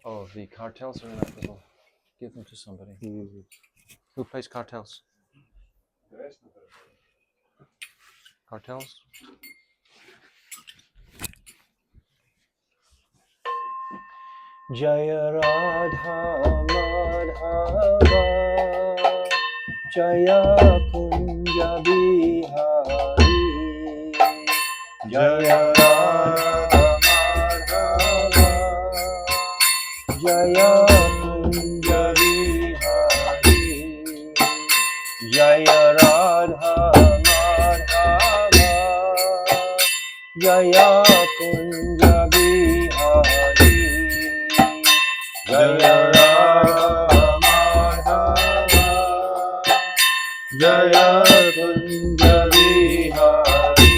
Oh, the cartels are in that little. Give them to somebody. Who plays cartels? Cartels? Jaya Radha Madhava Jaya Kunja Bihari Jaya Radha Madhava Jaya Kunja Bihari Jaya Radha Madhava Jaya Kunja Bihari Jaya Radha Madhava Jaya Kunja Bihari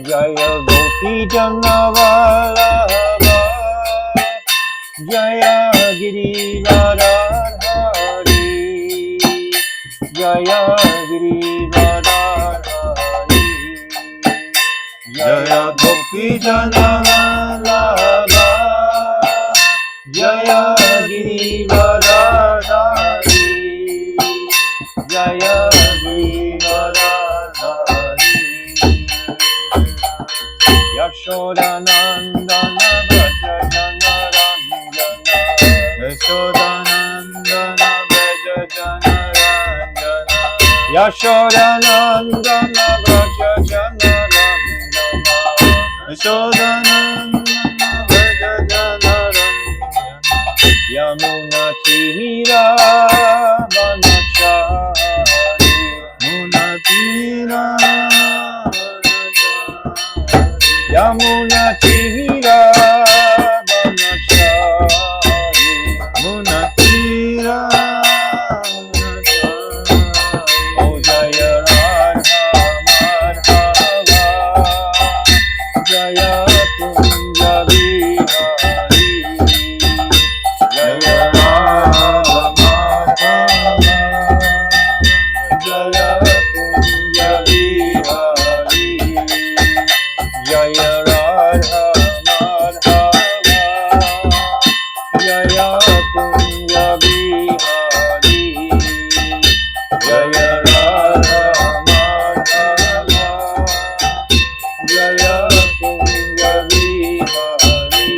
Jaya Gopi Jana Vallabha Jaya Giridharadhari Jaya Giridharadhari Jaya Gopi Jana Vallabha Jaya Giridharadhari Jaya Giridharadhari Yashodanandana Braja Jana Ranjana Yashodanandana Braja Jana Ranjana Yashodanandana Braja Jana Ranjana Yashodanandana Braja Jana Ranjana Yamuna Tira Vanachari Muna Tira Yamuna Tira Vanachari Muna Tira O Jaya Radha Madhava Jaya Kunja Bihari Jaya Radha Madhava Jaya Kunja Bihari Jaya Radha Madhava Jaya Kunja Bihari Jaya Radha Madhava Jaya Kunja Bihari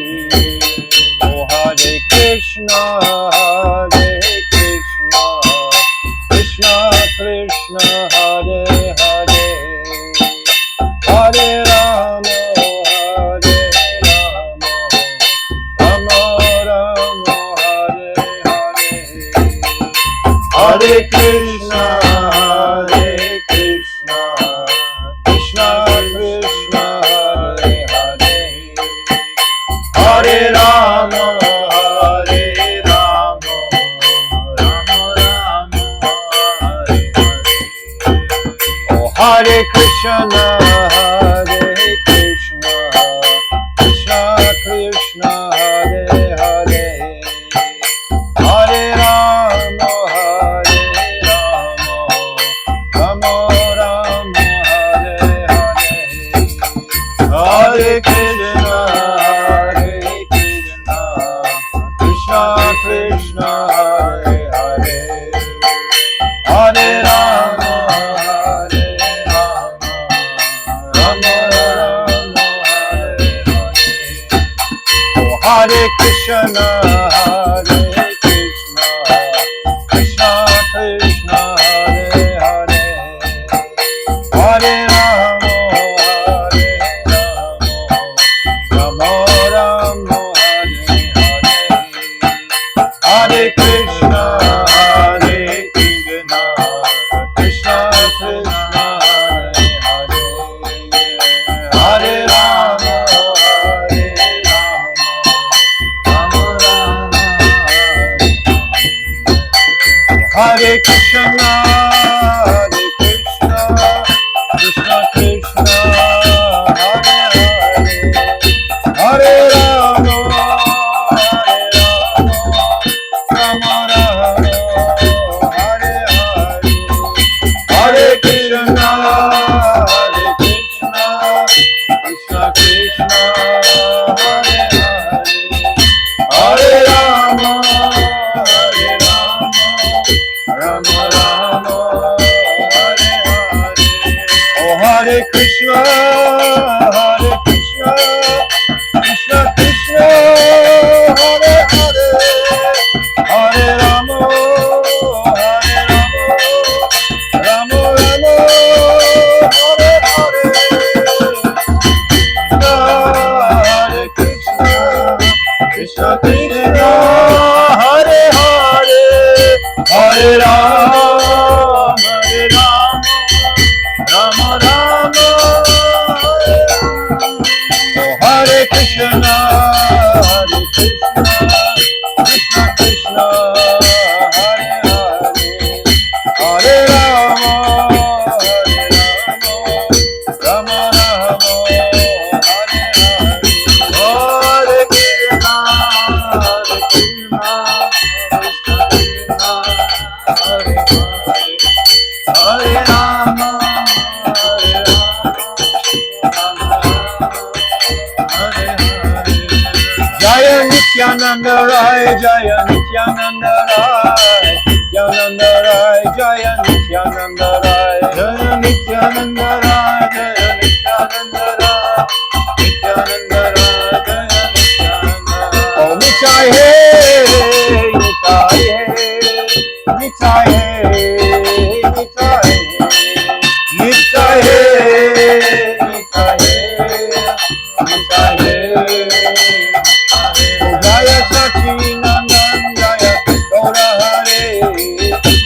Oh Hare Krishna Krishna Krishna Hare Hare Hare Rama Rama Rama Hare Hare Hare Krishna Krishna Krishna Hare Hare Hare Rama Rama Rama Hare Hare Oh Hare Krishna Krishna Krishna Hare Hare Hare Rama Rama Rama Hare Hare Hare Krishna Krishna Krishna Hare Hare Hare Rama Rama Rama Hare Hare Hare Krishna Krishna Krishna Hare Hare Hare Rama Rama Rama Hare Hare Hare Krishna Krishna Krishna Hare Hare Hare Rama Rama Rama Hare Krishna Krishna Krishna Hare Hare Hare Rama Rama Rama Hare Hare Hare Krishna Krishna Krishna Hare Hare Krishna Krishna, Hare Hare, Hare Rama, Hare Rama, Rama Rama, Hare Krishna, Hare Krishna, Krishna Krishna, Hare Hare, Hare Rama, Hare Rama, Rama Rama, Hare Hare, Hare Krishna, Hare Krishna, Krishna Krishna, Hare Hare, Hare Rama, Hare Rama, Hare Hare. Jaya Nityananda Rai, Jaya Nityananda Rai, Nityananda Rai, Jaya Nityananda Rai, Jaya Nityananda Rai, Jaya Nityananda Rai, Nityananda Rai, Jaya Nityananda Rai. Oh, Nitai Hey, Nitai Hey, Nitai Hey, Nitai Hey, Nitai Hey, Nitai Hey, Nitai Hey. Jaya Sachinandan Jaya Gaura Hare,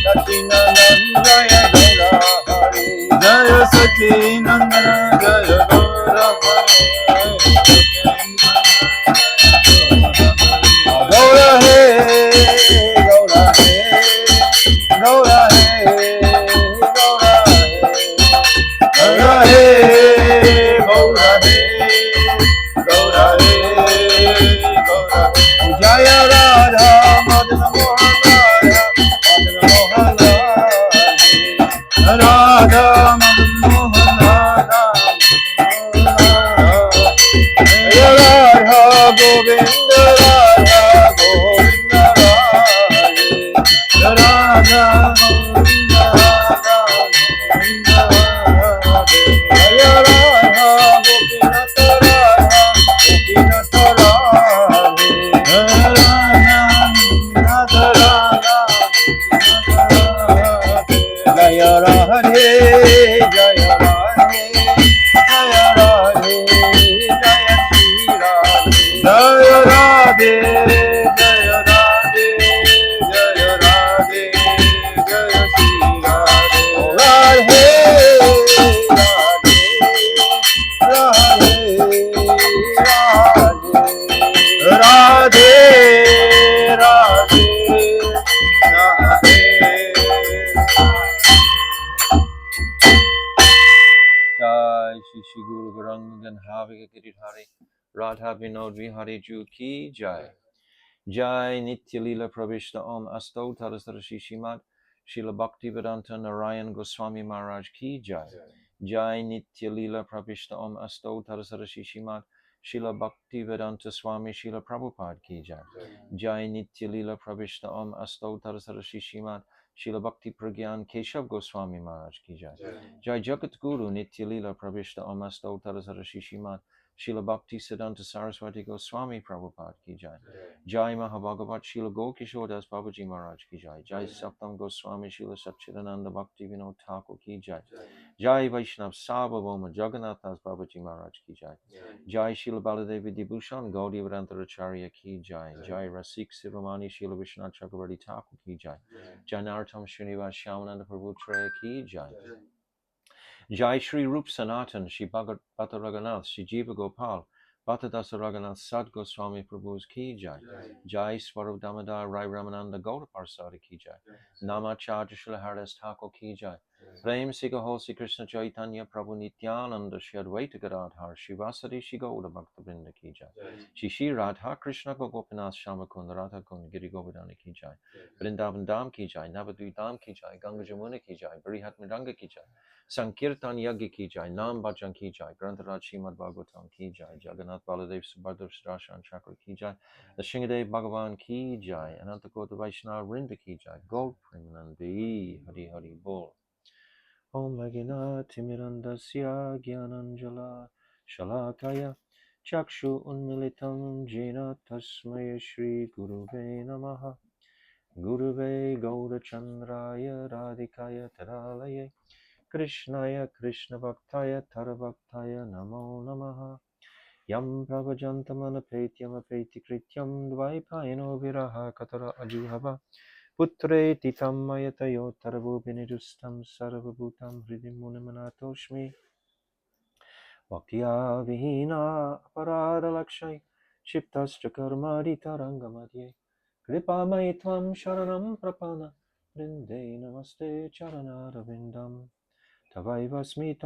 Sachinandan Jaya Gaura Hare, Jaya Sachinandan Jaya Gaura Hare, Gaura He, Gaura He, Gaura He, Gaura He, Gaura He, Gaura He, Gaura He. Jaya Radha Madana Mohan Radha Madana Mohan Radha Radha Madana Mohan Radha Jaya Radha Govinda Radha Govinda Radha Radha Govinda Radha Govinda Radha Jaya Radha Gopinatha Radha Gopinatha Jaya Radhe, Jaya Radhe, Jaya Radhe, Jaya Shri Radhe, Jaya Radhe, Jaya Radhe, Jaya Radhe, Jaya Shri Radhe, Radhe, Radhe, Radhe, Radhe, Radhe, Jai Shri Shri Guru Gauranga Havika Giridhari Radha Vinod Vihari Ju Ki Jai Jai Nitya Lila Pravishta Om Asto Tarasara Shishimat Srila Bhakti Vedanta Narayan Goswami Maharaj Ki Jai Jai Nitya Lila Pravishta Om Asto Tarasara Shishimat Srila Bhakti Vedanta Swami Srila Prabhupada Ki Jai Jai Nitya Lila Pravishta Om Asto Tarasara Shishimat Srila Bhakti Pragyan Keshav Goswami Maharaj Ki Jai Jai Jagat Guru Nitya Lila Pravishta Om Asto Tarasara Shishimat Srila Bhakti Siddhanta Saraswati Goswami Prabhupada Ki Jai Jai Mahabhagavat Srila Gokishore Das Babaji Maharaj Ki Jai Jai Saptam Goswami Srila Satchidananda Bhakti Vinod Thakur Ki Jai Jai Vaishnav Sabhavoma Jagannath Das Babaji Maharaj Ki Jai Jai Srila Baladevi Dibhushan Gaudiya Vedanta Acharya Ki Jai Jai Rasik Siromani Srila Vishwanath Chakravarti Thakur Ki Jai Jai Narottam Srinivas Shyamananda Prabhu Traya Ki Jai Jai Shri Rup Sanatan, Shri Bhata Raghunath, Shri Jiva Gopal, Bhata Dasa Raghunath Sad Goswami Prabhu's Ki Jai, Jai Swarup Damodar Rai Ramananda Gaura Parsada Ki Jai, Namacharya Shri Haridas Thakur Ki Jai, Prem Siga Ho Sri Krishna Chaitanya Prabhu Nityananda Shri Advaita Gadadhar, Shri Vasari Shri Gaura Bhakta Vrinda Ki Jai, Shri Shri Radha Krishna Gopinath Shamakund Radha Kund Giri Govardhana Ki Jai, Vrindavan Dham Ki Jai, Navadvip Dham Ki Jai, Ganga Jamuna Ki Jai, Barihat Mridanga Ki Jai, Sankirtan Yagya Ki Jai, Nam Bhajan Ki Jai, Grantaraj Srimad Bhagavatam Ki Jai, Jagannath Baladev Subhadra Sudarshan Chakra Ki Jai, the Shingadev Bhagavan Ki Jai, Anantakota Vaishnava Vrinda Ki Jai, Gold Premanandi, Hari Hari Bol. Om Lagina Timirandasya Gyananjala Shalakaya Chakshu Unmilitam Jena Tasmaya Shri Guruve Namaha Guruve Gaurachandraya Radhikaya Taralaye Krishnaya Krishna Bhaktaya Tarabhaktaya Namo Namaha Yam pravajantamanapetyamapetti krityam dvaipayano viraha katara ajuhava putre titam mayatayo taravu benedustam sarvabhutam hridim munimanatoshmi Bhaktya vihina aparada lakshay shiptascha karmadi tarangamadye Kripamai tvam sharanam prapana Vrinde namaste charanaravindam Tavaivasmi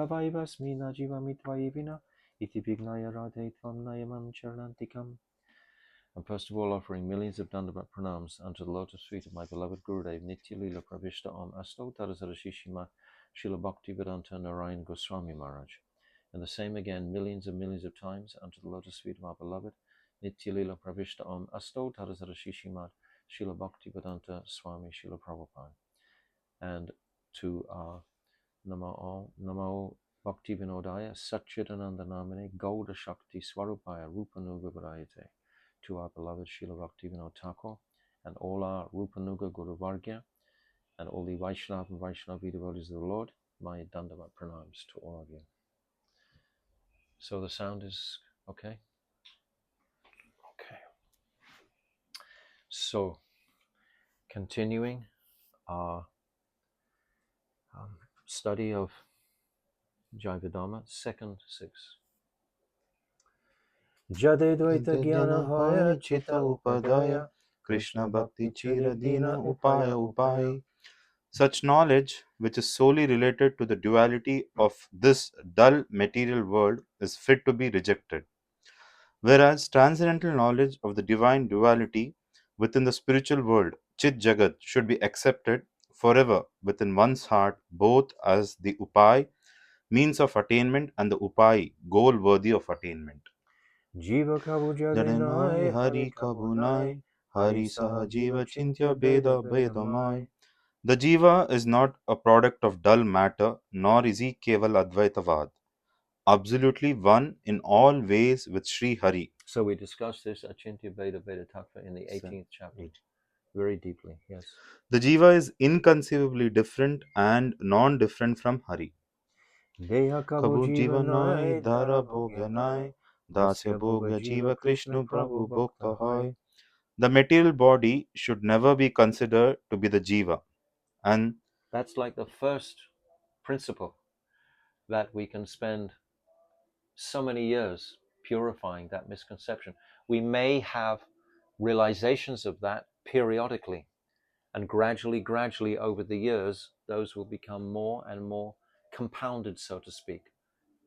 najivami tvaivina Iti vignaya radhe tvam nayamam charanantikam. I'm first of all offering millions of Dandavat pranams unto the lotus feet of my beloved Gurudev Nitya Lila Pravishta Om Asto Tadasara Shishima Srila Bhakti Vedanta Narayan Goswami Maharaj. And the same again millions of times unto the lotus feet of our beloved Nitya Lila Pravishta Om Asto Tadasara Shishima Srila Bhakti Vedanta Swami Srila Prabhupada. And to Namo Bhakti Vinodaya Satchidananda Namane Gauda Shakti Swarupaya Rupanuga Varayate. To our beloved Srila Bhaktivinoda Thakur and all our Rupanuga Guru Vargya and all the Vaishnava and Vaishnavi devotees of the Lord, my Dandavat pranams to all of you. So the sound is okay? Okay. So, continuing our study of Jaiva Dharma, second 6. Jade Dvaita Jnana Hoya Chita Upadaya Krishna Bhakti Chira Dina Upaya Upai. Such knowledge, which is solely related to the duality of this dull material world, is fit to be rejected. Whereas transcendental knowledge of the divine duality within the spiritual world, Chit Jagat, should be accepted forever within one's heart, both as the Upai, means of attainment, and the Upai, goal worthy of attainment. Jiva Kabu Jadenai Jadenai Hari Kabunai Hari Saha Jiva Chintya Beda Bedamai. The Jiva is not a product of dull matter, nor is he Keval Advaitavad, absolutely one in all ways with Sri Hari. So we discussed this Achintya Veda Veda Tattva in the 18th chapter very deeply, yes. The Jiva is inconceivably different and non-different from Hari. Deha Kabu Jivanai Dara Bhogyanai Dasya Bhogya Jiva Krishna Prabhu Bhokta Hoy. The material body should never be considered to be the Jiva. And that's like the first principle that we can spend so many years purifying that misconception. We may have realizations of that periodically, and gradually over the years, those will become more and more compounded, so to speak.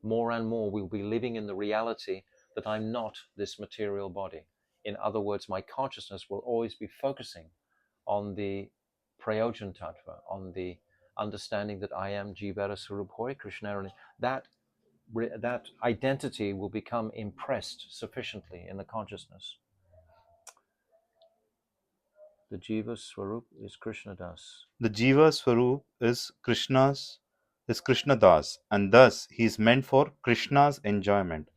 More and more we'll be living in the reality that I'm not this material body. In other words, my consciousness will always be focusing on the Prayojan Tattva, on the understanding that I am Jivara Swarup Krishnarani. That identity will become impressed sufficiently in the consciousness. The Jiva Swarup is Krishna Das. The Jiva Swarup is Krishna Das, and thus he is meant for Krishna's enjoyment.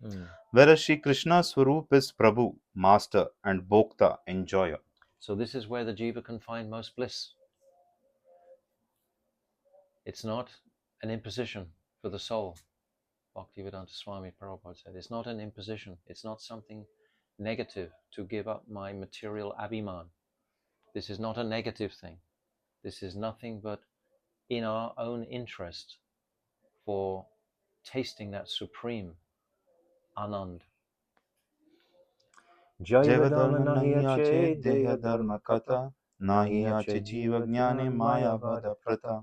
Whereas Shri Krishna Swarup is Prabhu, Master, and Bhokta, enjoyer. So this is where the Jiva can find most bliss. It's not an imposition for the soul. Bhaktivedanta Swami Prabhupada said, it's not an imposition. It's not something negative to give up my material abhiman. This is not a negative thing. This is nothing but in our own interest for tasting that supreme Anand. Jaiva Dharma nahi ache Deha Dharma Kata, nahi ache Jiva Jnane Maya Vada Prata.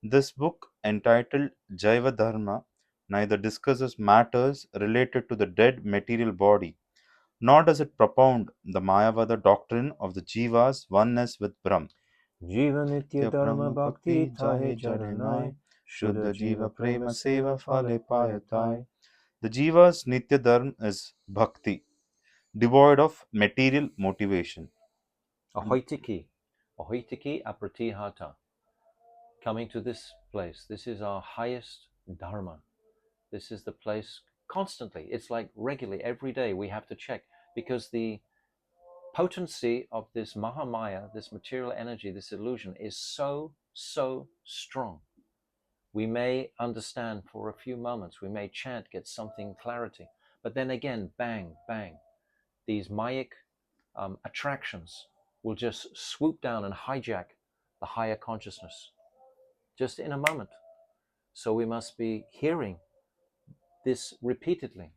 This book, entitled Jaiva Dharma, neither discusses matters related to the dead material body, nor does it propound the Mayavada doctrine of the Jiva's oneness with Brahm. Jiva Nitya Dharma Bhakti Tahe Jaranai Shuddha Jiva Prema Seva Phale Payatai. The Jiva's Nitya Dharma is Bhakti, devoid of material motivation. Ahoitiki Apratihata. Coming to this place, this is our highest Dharma. This is the place constantly. It's like regularly, every day we have to check, because the potency of this Mahamaya, this material energy, this illusion is so strong. We may understand for a few moments, we may chant, get something clarity, But then again, bang, bang, these Mayic attractions will just swoop down and hijack the higher consciousness just in a moment. So we must be hearing this repeatedly.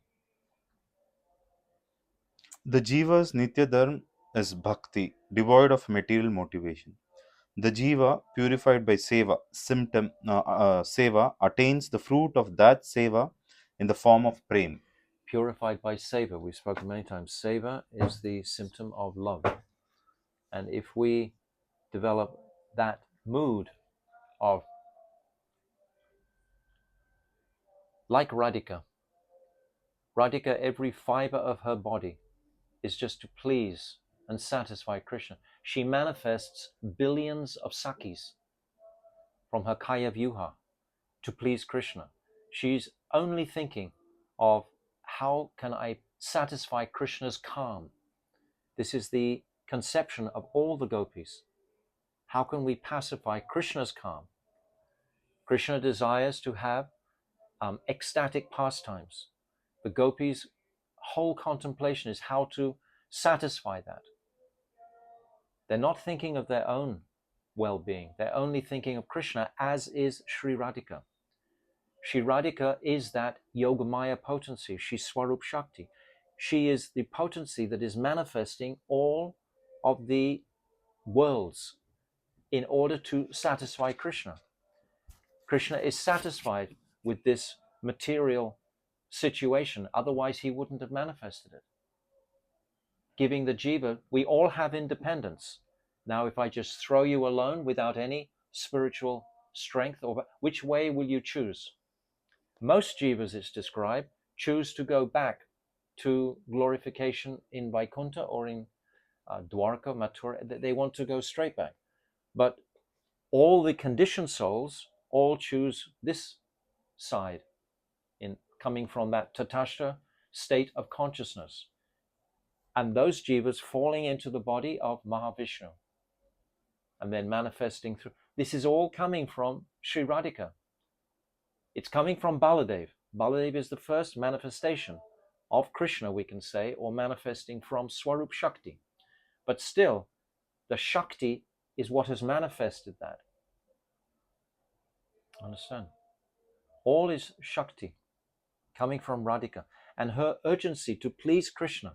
The Jiva's Nitya Dharma is bhakti, devoid of material motivation. The Jiva, purified by seva, attains the fruit of that seva in the form of prem. Purified by seva, we've spoken many times. Seva is the symptom of love. And if we develop that mood of, like Radhika, every fiber of her body is just to please and satisfy Krishna. She manifests billions of sakis from her kaya vyuha to please Krishna. She's only thinking of how can I satisfy Krishna's calm. This is the conception of all the gopis. How can we pacify Krishna's calm? Krishna desires to have ecstatic pastimes. The gopis' whole contemplation is how to satisfy that. They're not thinking of their own well-being. They're only thinking of Krishna, as is Sri Radhika. Sri Radhika is that Yogamaya potency. She's Swarup Shakti. She is the potency that is manifesting all of the worlds in order to satisfy Krishna. Krishna is satisfied with this material situation, otherwise he wouldn't have manifested it. Giving the jiva, we all have independence. Now, if I just throw you alone without any spiritual strength, or which way will you choose? Most jivas, it's described, choose to go back to glorification in Vaikuntha or in Dwarka, Mathura. They want to go straight back. But all the conditioned souls all choose this side, in coming from that tatashta state of consciousness. And those jivas falling into the body of Mahavishnu and then manifesting through. This is all coming from Sri Radhika. It's coming from Baladev. Baladev is the first manifestation of Krishna, we can say, or manifesting from Swarup Shakti. But still, the Shakti is what has manifested that. Understand? All is Shakti coming from Radhika, and her urgency to please Krishna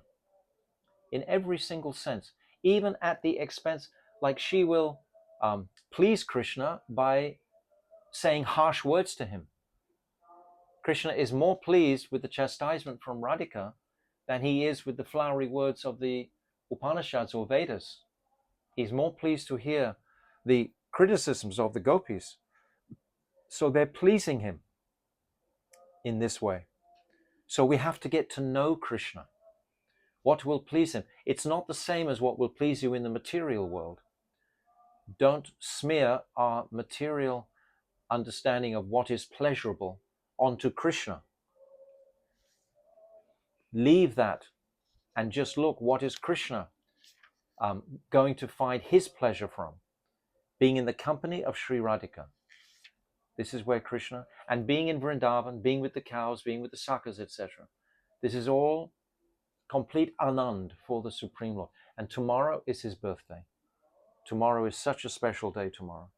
in every single sense, even at the expense, like she will please Krishna by saying harsh words to him. Krishna is more pleased with the chastisement from Radhika than he is with the flowery words of the Upanishads or Vedas. He's more pleased to hear the criticisms of the gopis. So they're pleasing him in this way. So we have to get to know Krishna. What will please him? It's not the same as what will please you in the material world. Don't smear our material understanding of what is pleasurable onto Krishna. Leave that and just look, what is Krishna going to find his pleasure from? Being in the company of Sri Radhika. This is where Krishna, and being in Vrindavan, being with the cows, being with the sakas, etc. This is all complete anand for the Supreme Lord. And tomorrow is his birthday. Tomorrow is such a special day tomorrow.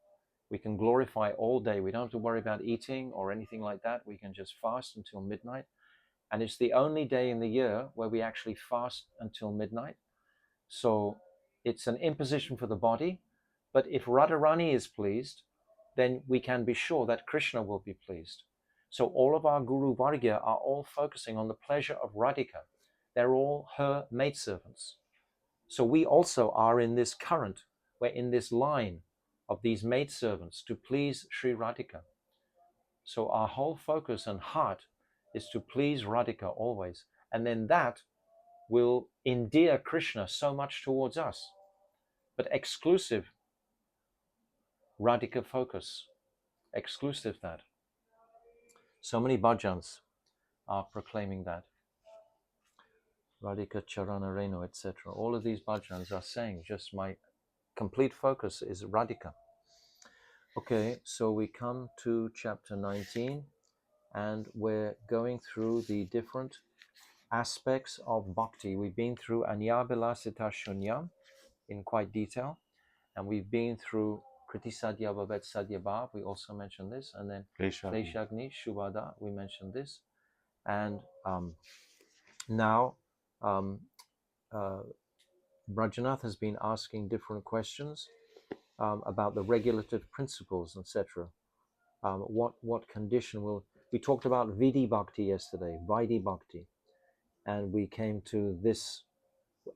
We can glorify all day. We don't have to worry about eating or anything like that. We can just fast until midnight. And it's the only day in the year where we actually fast until midnight. So it's an imposition for the body. But if Radharani is pleased, then we can be sure that Krishna will be pleased. So all of our Guru Vargya are all focusing on the pleasure of Radhika. They're all her maidservants. So we also are in this current, we're in this line of these maidservants to please Sri Radhika. So our whole focus and heart is to please Radhika always. And then that will endear Krishna so much towards us. But exclusive Radhika focus, exclusive that. So many bhajans are proclaiming that. Radhika Charana Renu, etc. All of these bhajans are saying, just my complete focus is Radhika. Okay, so we come to chapter 19, and we're going through the different aspects of bhakti. We've been through Anyabilasita Shunyam in quite detail, and we've been through Kriti Sadhya Bhavet Sadhya Bhav. We also mentioned this, and then Kleshagni. Kleshagni Shubhada. We mentioned this, and now Brajanath has been asking different questions about the regulative principles, etc. What condition will we talked about Vidhi Bhakti yesterday, Vaidhi Bhakti, and we came to this.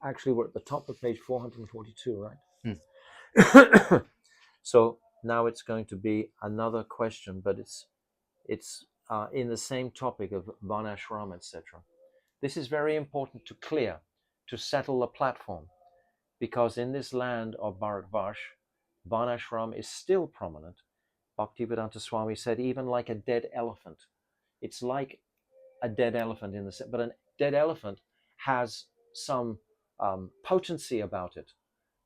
Actually, we're at the top of page 442, right? So now it's going to be another question, but it's in the same topic of Varnashram, etc. This is very important to clear, to settle the platform, because in this land of Bharatvash, Varnashram is still prominent. Bhaktivedanta Swami said, even like a dead elephant. It's like a dead elephant in the but a dead elephant has some potency about it.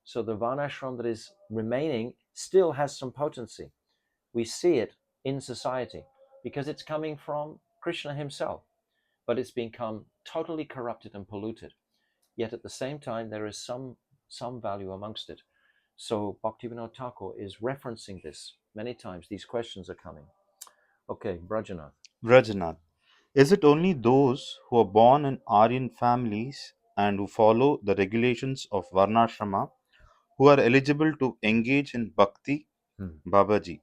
So the Varnashram that is remaining still has some potency. We see it in society because it's coming from Krishna himself, but it's become totally corrupted and polluted. Yet at the same time, there is some value amongst it. So Bhaktivinoda Thakur is referencing this many times. These questions are coming. Okay, Brajanath. Rajanath, is it only those who are born in Aryan families and who follow the regulations of Varnashrama who are eligible to engage in bhakti? Babaji,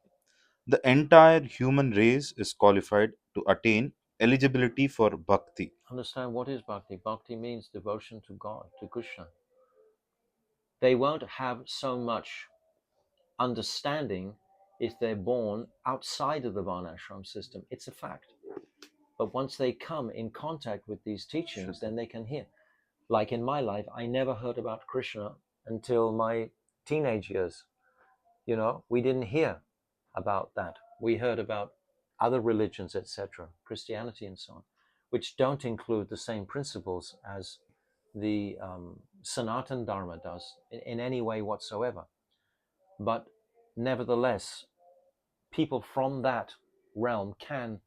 the entire human race is qualified to attain eligibility for bhakti. Understand what is bhakti? Bhakti means devotion to God, to Krishna. They won't have so much understanding if they're born outside of the Varnashram system. It's a fact. But once they come in contact with these teachings, then they can hear. Like in my life, I never heard about Krishna until my teenage years. You know, we didn't hear about that. We heard about other religions, etc., Christianity and so on, which don't include the same principles as the Sanatan Dharma does in any way whatsoever. But nevertheless, people from that realm can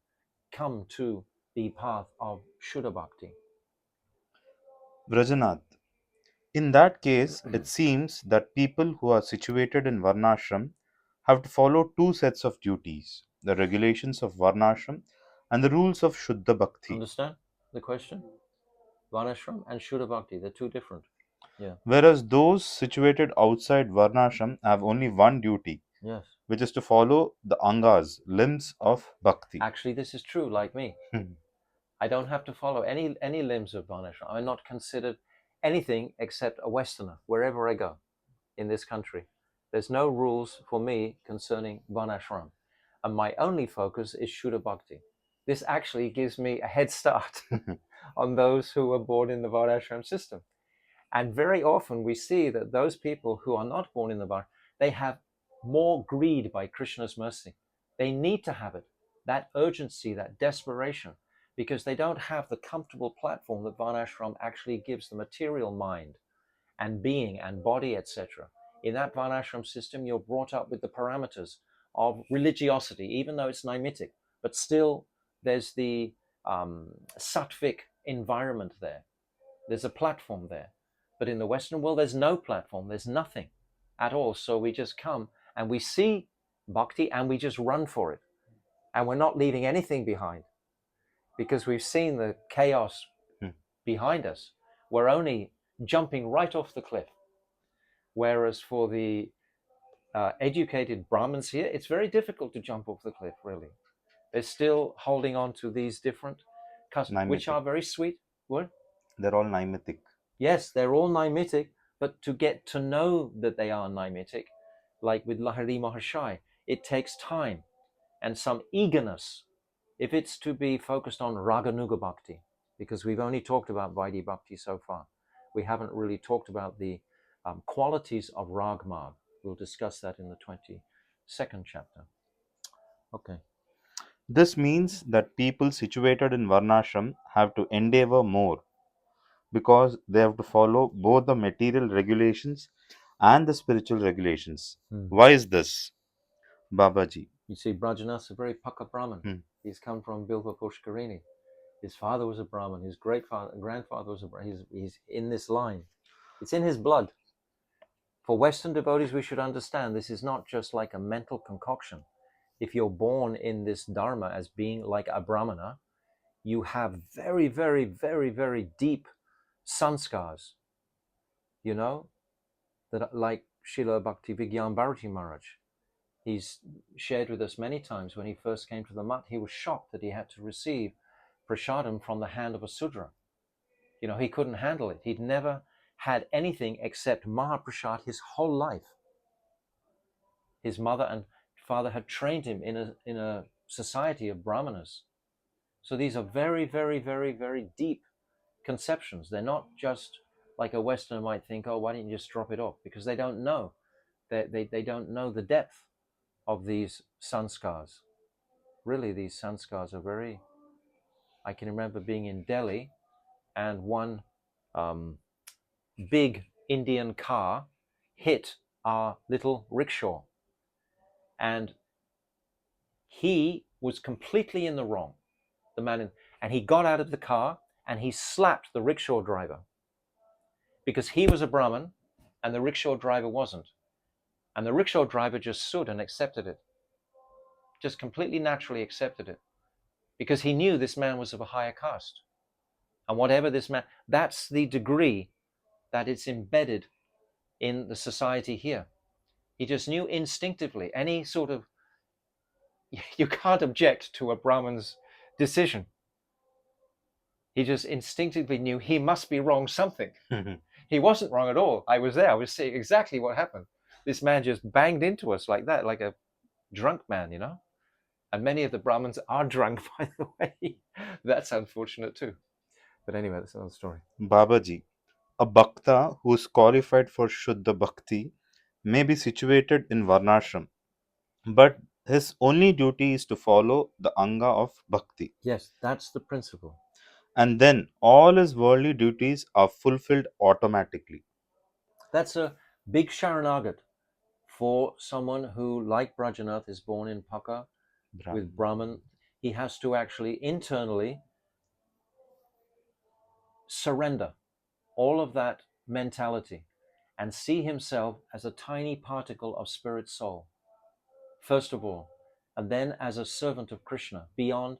come to the path of Shuddha Bhakti. Rajanath, in that case, it seems that people who are situated in Varnashram have to follow two sets of duties: the regulations of Varnashram and the rules of Shuddha Bhakti. Understand the question? Varnashram and Shuddha Bhakti, they're two different. Yeah. Whereas those situated outside Varnashram have only one duty, Yes. which is to follow the Angas, limbs of Bhakti. Actually, this is true, like me. I don't have to follow any limbs of Varnashram. I'm not considered anything except a Westerner wherever I go in this country. There's no rules for me concerning Varnashram. And my only focus is Shuddha Bhakti. This actually gives me a head start on those who were born in the Varnashram system. And very often we see that those people who are not born in the Varnashram, they have more greed by Krishna's mercy. They need to have it, that urgency, that desperation, because they don't have the comfortable platform that Varnashram actually gives the material mind and being and body, etc. In that Varnashram system, you're brought up with the parameters of religiosity, even though it's nimitic, but still there's the sattvic environment there. There's a platform there. But in the Western world, there's no platform, there's nothing at all. So we just come and we see bhakti and we just run for it. And we're not leaving anything behind because we've seen the chaos behind us. We're only jumping right off the cliff. Whereas for the educated Brahmins here, it's very difficult to jump off the cliff, really. They're still holding on to these different customs, which are very sweet. What? They're all nimitic. Yes, they're all nimitic, but to get to know that they are nimitic, like with Lahari Maharshai, it takes time and some eagerness. If it's to be focused on Raganuga Bhakti, because we've only talked about Vaidhi Bhakti so far, we haven't really talked about the qualities of Ragmarg. We'll discuss that in the 22nd chapter. Okay. This means that people situated in Varnashram have to endeavor more because they have to follow both the material regulations and the spiritual regulations. Why is this, Babaji? You see, Brajanath's a very Paka Brahman. He's come from Bilva Pushkarini. His father was a Brahmin. His grandfather was a Brahmin. He's in this line. It's in his blood. For Western devotees, we should understand this is not just like a mental concoction. If you're born in this Dharma as being like a Brahmana, you have very, very, very, very deep sanskars, you know, that like Srila Bhakti Vigyan Bharati Maharaj. He's shared with us many times when he first came to the Mutt, he was shocked that he had to receive prasadam from the hand of a Sudra. You know, he couldn't handle it. He'd never had anything except Mahaprasad his whole life. His mother and father had trained him in a society of brahmanas. So these are very, very, very, very deep conceptions. They're not just like a Westerner might think, oh, why don't you just drop it off? Because they don't know. They don't know the depth of these sanskars. Really, these sanskars are very... I can remember being in Delhi and one big Indian car hit our little rickshaw. And he was completely in the wrong, the man, and he got out of the car and he slapped the rickshaw driver because he was a Brahmin and the rickshaw driver wasn't. And the rickshaw driver just stood and accepted it, just completely naturally accepted it, because he knew this man was of a higher caste. And whatever this man, that's the degree that it's embedded in the society here. He just knew instinctively any sort of, you can't object to a Brahmin's decision. He just instinctively knew he must be wrong something. He wasn't wrong at all. I was there. I was seeing exactly what happened. This man just banged into us like that, like a drunk man, you know? And many of the Brahmins are drunk, by the way. That's unfortunate too. But anyway, that's another story. Babaji, a bhakta who is qualified for Shuddha Bhakti may be situated in Varnashram, but his only duty is to follow the Anga of Bhakti. Yes, that's the principle. And then all his worldly duties are fulfilled automatically. That's a big Sharanagat for someone who, like Brajanath, is born in Paka with Brahman. He has to actually internally surrender all of that mentality and see himself as a tiny particle of spirit soul, first of all, and then as a servant of Krishna, beyond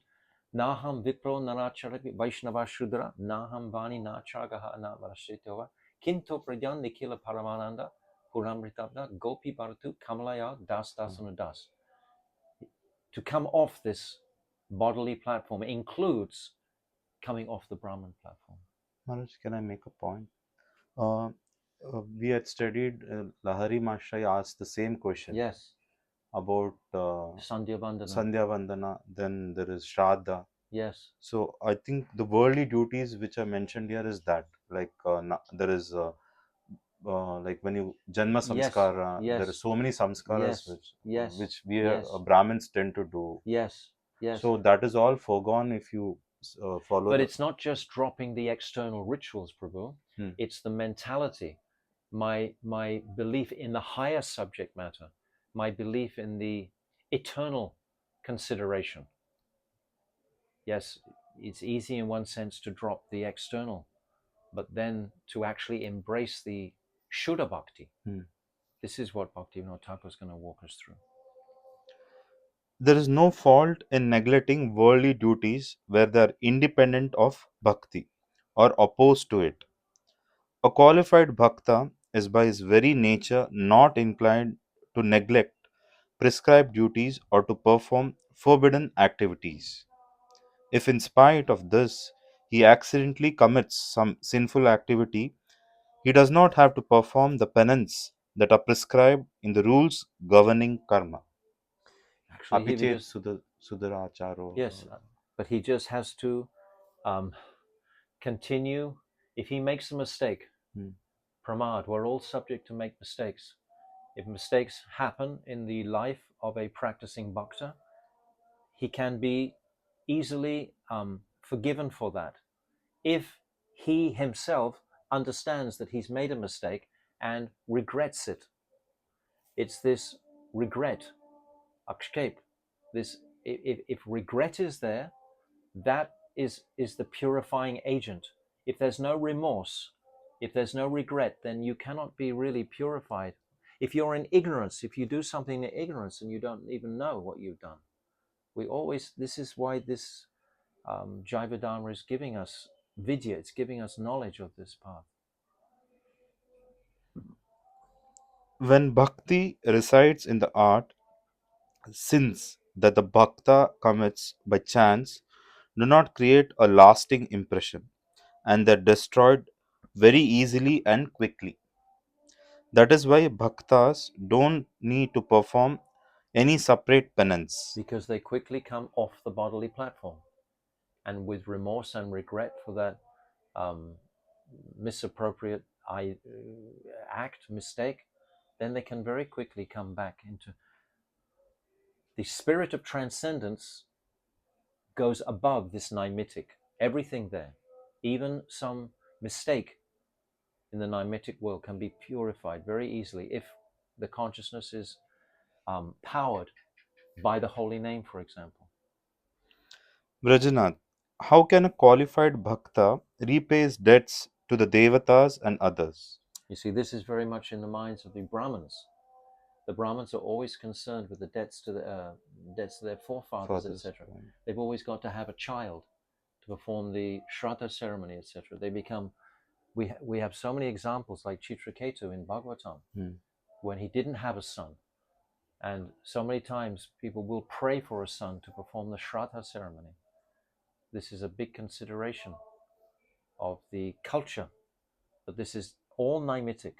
Naham Vipro Naracharapi Vaishnava Shudra, Naham Vani Nachagaha Navarashitova, Kinto Pradyan Nikila Paramananda, Puramritabda, Gopi Bharatu, Kamalaya, Das Dasana Das. To come off this bodily platform includes coming off the Brahman platform. Maharaj, can I make a point? We had studied, Lahari Mashai asked the same question. Yes. About Sandhya Vandana, then there is Shraddha. Yes. So I think the worldly duties which are mentioned here is that, like there is like when you Janma Samskara, yes. there are so many samskaras which we Brahmins tend to do. Yes, yes. So that is all foregone if you follow. But it's not just dropping the external rituals, Prabhu. It's the mentality, my belief in the higher subject matter, my belief in the eternal consideration. Yes, it's easy in one sense to drop the external, but then to actually embrace the Shuddha Bhakti. This is what Bhaktivinoda Thakur is going to walk us through. There is no fault in neglecting worldly duties where they are independent of bhakti or opposed to it. A qualified bhakta is by his very nature not inclined to neglect prescribed duties or to perform forbidden activities. If in spite of this he accidentally commits some sinful activity, he does not have to perform the penance that are prescribed in the rules governing karma. Actually, he just, Sudaracharo. Yes, but he just has to continue. If he makes a mistake, pramad, we're all subject to make mistakes. If mistakes happen in the life of a practicing bhakta, he can be easily forgiven for that if he himself understands that he's made a mistake and regrets it. It's this regret, akshkep. This, if regret is there, that is the purifying agent. If there's no remorse, if there's no regret, then you cannot be really purified. If you're in ignorance, if you do something in ignorance and you don't even know what you've done, this is why this Jaiva Dharma is giving us vidya, it's giving us knowledge of this path. When bhakti resides in the art, sins that the bhakta commits by chance do not create a lasting impression, and they're destroyed very easily and quickly. That is why bhaktas don't need to perform any separate penance. Because they quickly come off the bodily platform. And with remorse and regret for that misappropriate mistake, then they can very quickly come back into the spirit of transcendence. Goes above this nimitic. Everything there, even some mistake in the nimitic world, can be purified very easily if the consciousness is powered by the holy name, for example. Brajanath, how can a qualified bhakta repay his debts to the devatas and others? You see, this is very much in the minds of the Brahmins. The Brahmins are always concerned with the debts to their forefathers, etc. They've always got to have a child to perform the Shraddha ceremony, etc. They become. We have so many examples like Chitraketu in Bhagavatam, when he didn't have a son, and so many times people will pray for a son to perform the Shraddha ceremony. This is a big consideration of the culture, but this is all nimitic.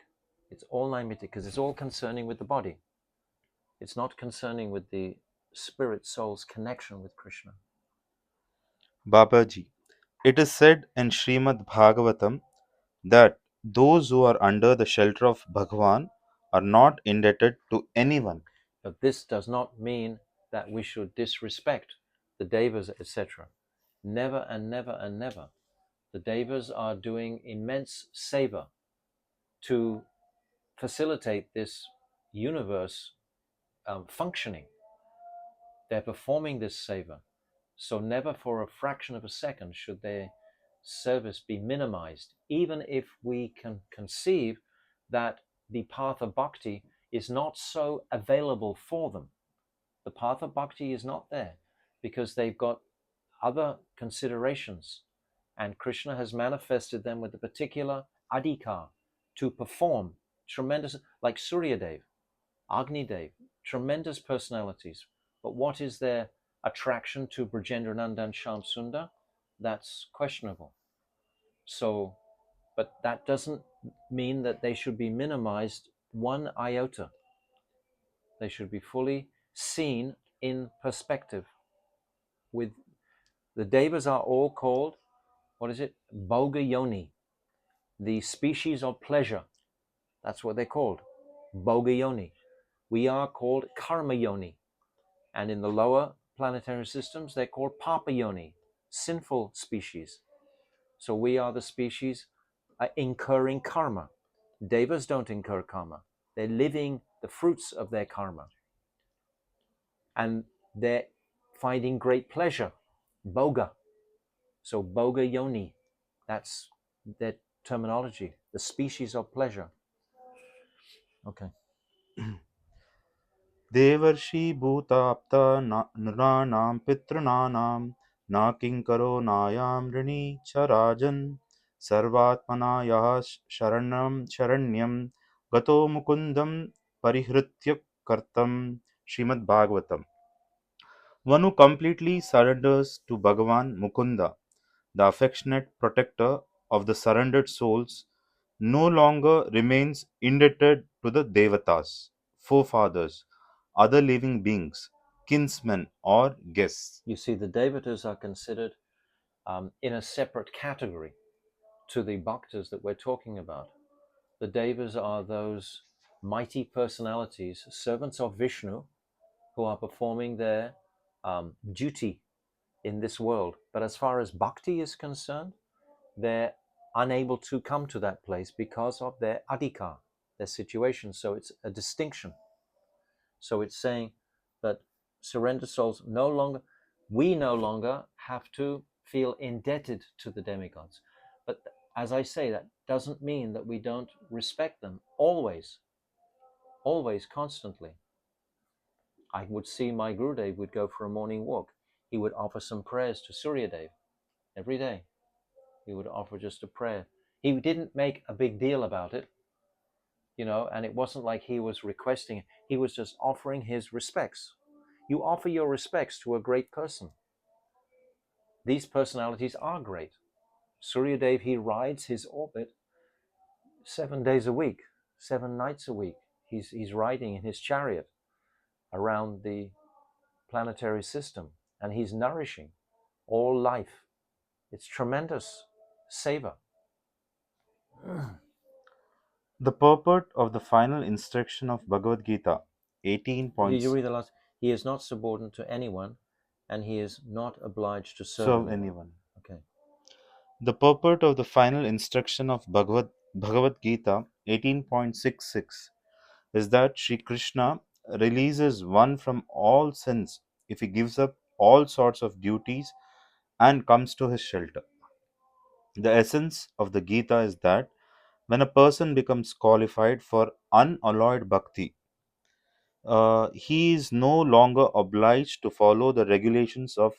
It's all nimitic because it's all concerning with the body. It's not concerning with the spirit soul's connection with Krishna. Babaji, it is said in Srimad Bhagavatam that those who are under the shelter of Bhagavan are not indebted to anyone. But this does not mean that we should disrespect the devas, etc. Never and never and never. The devas are doing immense seva to facilitate this universe functioning. They're performing this seva. So never for a fraction of a second should their service be minimized, even if we can conceive that the path of bhakti is not so available for them. The path of bhakti is not there because they've got other considerations, and Krishna has manifested them with a particular adhikar to perform tremendous, like Suryadev, Agnidev, tremendous personalities. But what is their attraction to Brajendra Nandan Shyam Sundar? That's questionable. So, but that doesn't mean that they should be minimized one iota. They should be fully seen in perspective. With the devas are all called, what is it? Bhoga Yoni, the species of pleasure. That's what they're called, Bhoga Yoni. We are called Karma Yoni. And in the lower planetary systems, they're called Papa Yoni, sinful species. So we are the species incurring karma. Devas don't incur karma. They're living the fruits of their karma. And they're finding great pleasure, Bhoga. So Bhoga Yoni, that's their terminology, the species of pleasure. Okay. Devarshi bhutapta nranam pitrananam na kinkaro nayam rini charajan sarvatmana yah sharanyam gato mukundam parihritya kartam. Srimad Bhagavatam. One who completely surrenders to Bhagavan Mukunda, the affectionate protector of the surrendered souls, no longer remains indebted to the Devatas, forefathers, other living beings, kinsmen, or guests. You see, the devatas are considered in a separate category to the bhaktas that we're talking about. The devas are those mighty personalities, servants of Vishnu, who are performing their duty in this world. But as far as bhakti is concerned, they're unable to come to that place because of their adhikar, their situation. So it's a distinction. So it's saying that surrender souls we no longer have to feel indebted to the demigods. But as I say, that doesn't mean that we don't respect them always, constantly. I would see my Gurudev would go for a morning walk. He would offer some prayers to Suryadev every day. He would offer just a prayer. He didn't make a big deal about it, and it wasn't like he was requesting. He was just offering his respects. You offer your respects to a great person. These personalities are great. Suryadev, he rides his orbit 7 days a week, 7 nights a week. He's riding in his chariot around the planetary system, and he's nourishing all life. It's tremendous seva. The purport of the final instruction of Bhagavad Gita, 18 Did points. you read the last? He is not subordinate to anyone, and he is not obliged to Serve serve anyone. Okay. The purport of the final instruction of Bhagavad Gita, 18.66, is that Sri Krishna releases one from all sins if he gives up all sorts of duties and comes to his shelter. The essence of the Gita is that when a person becomes qualified for unalloyed bhakti, he is no longer obliged to follow the regulations of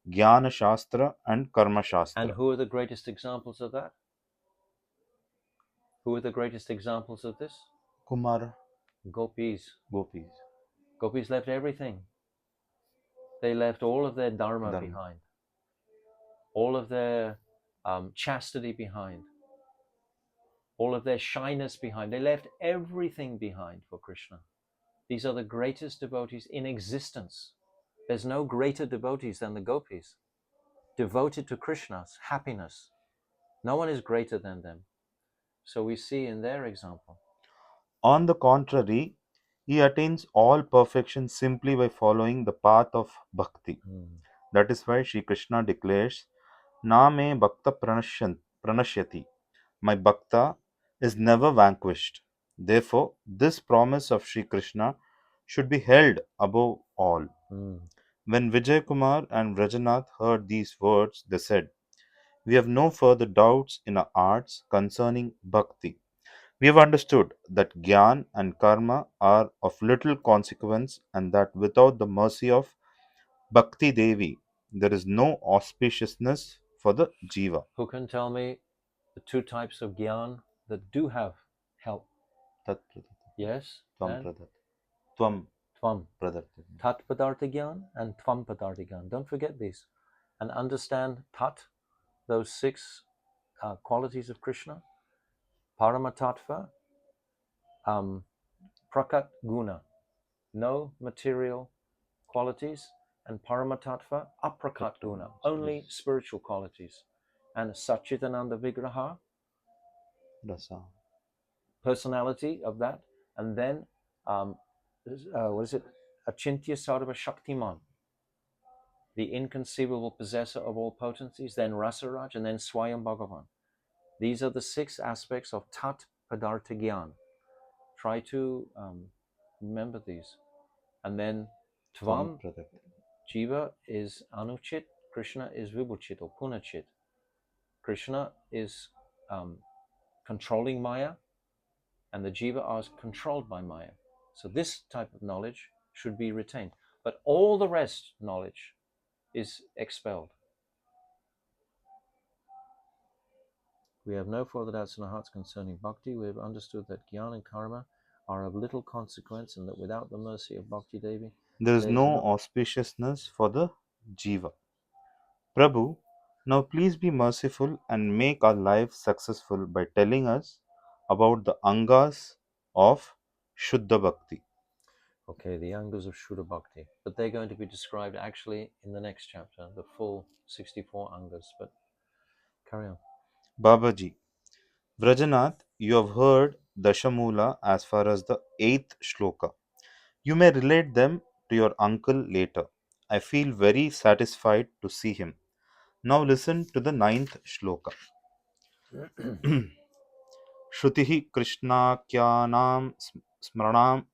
Jnana Shastra and Karma Shastra. And who are the greatest examples of that? Who are the greatest examples of this? Kumara, Gopis. Gopis. Gopis left everything. They left all of their dharma Dharma. behind, all of their chastity behind, all of their shyness behind. They left everything behind for Krishna. These are the greatest devotees in existence. There's no greater devotees than the gopis, devoted to Krishna's happiness. No one is greater than them. So we see in their example. On the contrary, he attains all perfection simply by following the path of bhakti. That is why Sri Krishna declares, Na me bhakta pranashyati. My bhakta is never vanquished. Therefore, this promise of Sri Krishna should be held above all. When Vijay Kumar and Rajanath heard these words, they said, We have no further doubts in our hearts concerning bhakti. We have understood that Gyan and Karma are of little consequence and that without the mercy of Bhakti Devi, there is no auspiciousness for the Jiva. Who can tell me the 2 types of Gyan that do have help? Tat Pradat. Yes? Tvam And Pradat. Tvam Tvam. Pradat. Tat Padartha Gyan and Tvam Padartha Gyan. Don't forget these. And understand Tat, those 6 qualities of Krishna. Paramatatva, Prakat Guna, no material qualities, and Paramatatva, Aprakat Guna, only spiritual qualities. And Satchitananda Vigraha, Rasa. personality of that, and then what is it? Achintya Sarva Shaktiman, the inconceivable possessor of all potencies, then Rasaraj, and then Swayam Bhagavan. These are the 6 aspects of Tat Padartha Gyan. Try to remember these. And then Tvam, Jiva is Anuchit, Krishna is Vibhuchit or Punachit. Krishna is controlling Maya, and the Jiva are controlled by Maya. So this type of knowledge should be retained. But all the rest knowledge is expelled. We have no further doubts in our hearts concerning bhakti. We have understood that jnana and karma are of little consequence, and that without the mercy of Bhakti Devi, there is no auspiciousness for the Jiva. Prabhu, now please be merciful and make our life successful by telling us about the Angas of Shuddha Bhakti. Okay, the Angas of Shuddha Bhakti. But they're going to be described actually in the next chapter, the full 64 Angas. But carry on. Babaji, Vrajanath, you have heard Dashamula as far as the 8th shloka. You may relate them to your uncle later. I feel very satisfied to see him. Now listen to the 9th shloka. Shrutihi Krishnakyanam Smaranam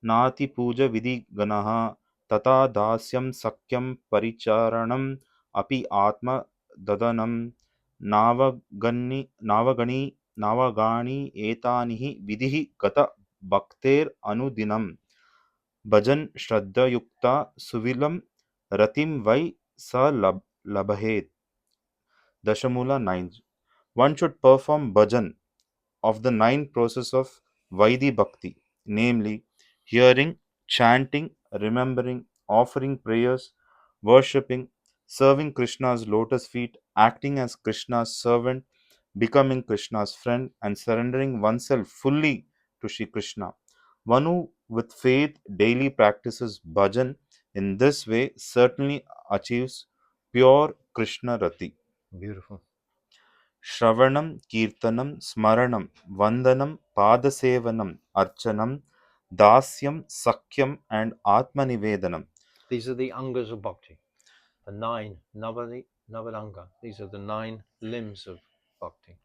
Nati Puja Vidhi Ganaha Tata Dasyam Sakyam Paricharanam Api Atma dadanam navagani etanihi vidhi gata bhakter anudinam bhajan shraddha yukta suvilam ratim vai sa labhet. Dashamula 9. One should perform bhajan of the 9 process of Vaidhi Bhakti, namely hearing, chanting, remembering, offering prayers, worshipping, serving Krishna's lotus feet, acting as Krishna's servant, becoming Krishna's friend, and surrendering oneself fully to Shri Krishna. One who with faith daily practices bhajan in this way certainly achieves pure Krishna Rati. Beautiful. Shravanam, Kirtanam, Smaranam, Vandanam, Padasevanam, Archanam, Dasyam, Sakyam, and Atmanivedanam. These are the angas of bhakti. The 9 Navadanga. These are the 9 limbs of bhakti.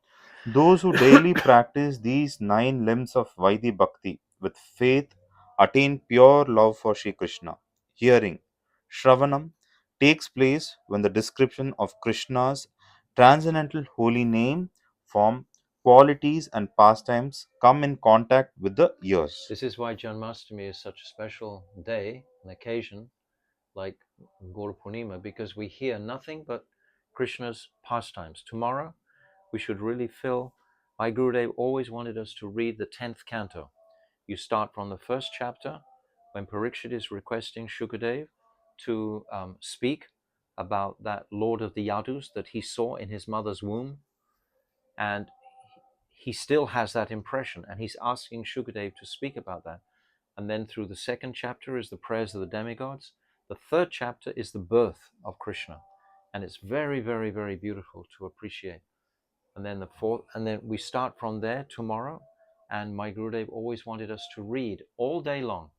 Those who daily practice these 9 limbs of Vaidhi Bhakti with faith attain pure love for Shri Krishna. Hearing, Shravanam, takes place when the description of Krishna's transcendental holy name, form, qualities, and pastimes come in contact with the ears. This is why Janmashtami is such a special day, an occasion, like Gaura Purnima, because we hear nothing but Krishna's pastimes. Tomorrow, we should really fill. My Gurudev always wanted us to read the 10th canto. You start from the first chapter, when Parikshit is requesting Shukadev to speak about that Lord of the Yadus that he saw in his mother's womb, and he still has that impression, and he's asking Shukadev to speak about that. And then through the second chapter is the prayers of the demigods. The third chapter is the birth of Krishna, and it's very, very, very beautiful to appreciate. And then the fourth, and then we start from there tomorrow. And my Gurudev always wanted us to read all day long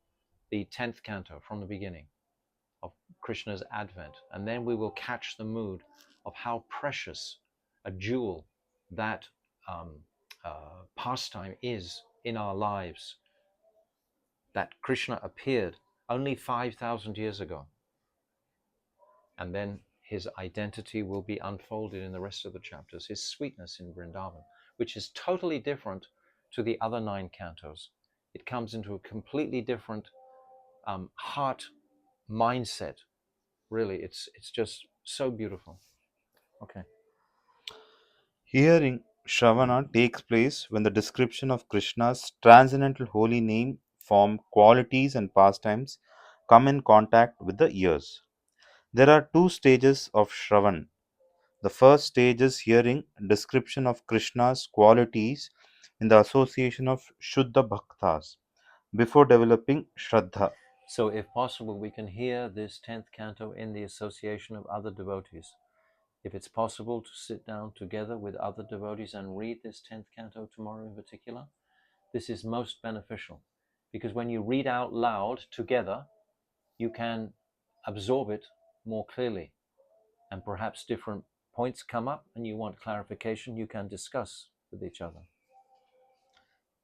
the 10th canto from the beginning of Krishna's advent, and then we will catch the mood of how precious a jewel that pastime is in our lives, that Krishna appeared only 5,000 years ago. And then his identity will be unfolded in the rest of the chapters, his sweetness in Vrindavan, which is totally different to the other 9 cantos. It comes into a completely different heart mindset. Really, it's just so beautiful. Okay. Hearing, Shravana, takes place when the description of Krishna's transcendental holy name, form, qualities, and pastimes come in contact with the ears. There are 2 stages of Shravan. The first stage is hearing description of Krishna's qualities in the association of Shuddha Bhaktas before developing Shraddha. So if possible, we can hear this 10th canto in the association of other devotees. If it's possible to sit down together with other devotees and read this 10th canto tomorrow in particular, this is most beneficial. Because when you read out loud together, you can absorb it more clearly. And perhaps different points come up and you want clarification, you can discuss with each other.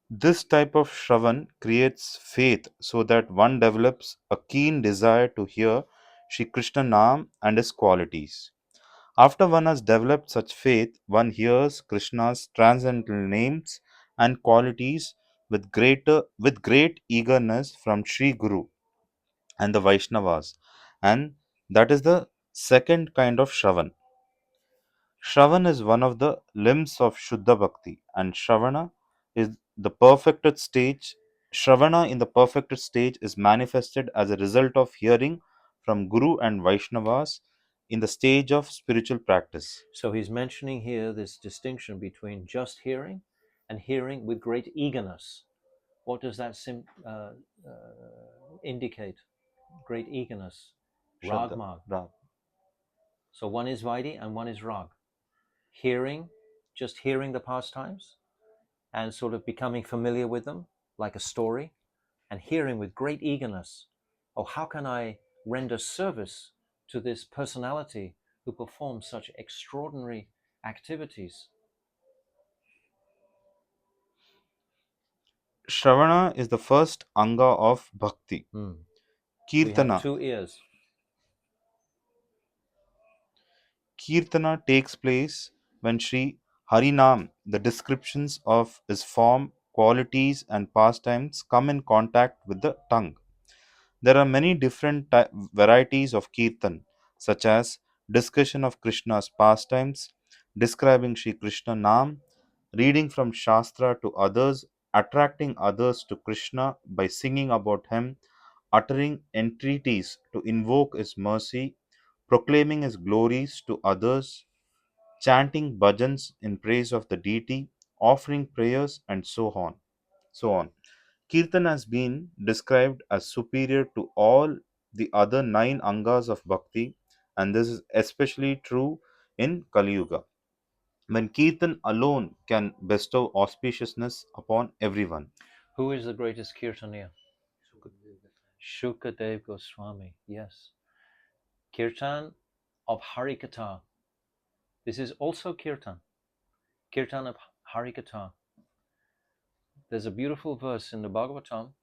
This type of Shravan creates faith so that one develops a keen desire to hear Shri Krishna Nam and his qualities. After one has developed such faith, one hears Krishna's transcendental names and qualities with great eagerness from Sri Guru and the Vaishnavas, and that is the second kind of Shravan. Shravan is one of the limbs of Shuddha Bhakti, and is the perfected stage. Shravana in the perfected stage is manifested as a result of hearing from Guru and Vaishnavas in the stage of spiritual practice. So he's mentioning here this distinction between just hearing and hearing with great eagerness. What does that indicate? Great eagerness. Rag Shraddha. mag. Rag. So one is Vaidhi and one is Rag. Hearing, just hearing the pastimes and sort of becoming familiar with them like a story, and hearing with great eagerness, oh, how can I render service to this personality who performs such extraordinary activities? Shravana is the first anga of bhakti. We have Kirtana. 2 ears. Kirtana takes place when Sri Harinam, the descriptions of his form, qualities, and pastimes come in contact with the tongue. There are many different varieties of Kirtan, such as discussion of Krishna's pastimes, describing Sri Krishna Nam, reading from Shastra to others, attracting others to Krishna by singing about him, uttering entreaties to invoke his mercy, proclaiming his glories to others, chanting bhajans in praise of the deity, offering prayers, and so on. So on. Kirtan has been described as superior to all the other nine angas of bhakti, and this is especially true in Kali Yuga, when Kirtan alone can bestow auspiciousness upon everyone. Who is the greatest Kirtaniya? Shukadev Goswami, yes. Kirtan of Harikatha. This is also Kirtan. Kirtan of Harikatha. There's a beautiful verse in the Bhagavatam.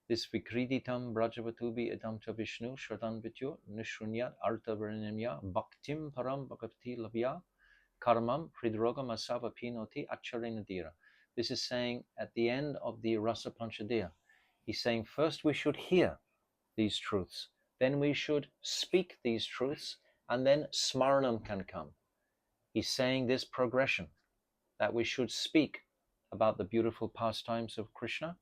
This Vikriditam Brajavatubi Edam cha Vishnu Shradan Vityo Nishrunyat Arta Vrinamya Bhaktim Param Bhakti Lavya Karmam Hridrogam Asava Pinoti Acharinadira. This is saying at the end of the Rasa Panchadya, he's saying first we should hear these truths, then we should speak these truths, and then smaranam can come. He's saying this progression, that we should speak about the beautiful pastimes of Krishna,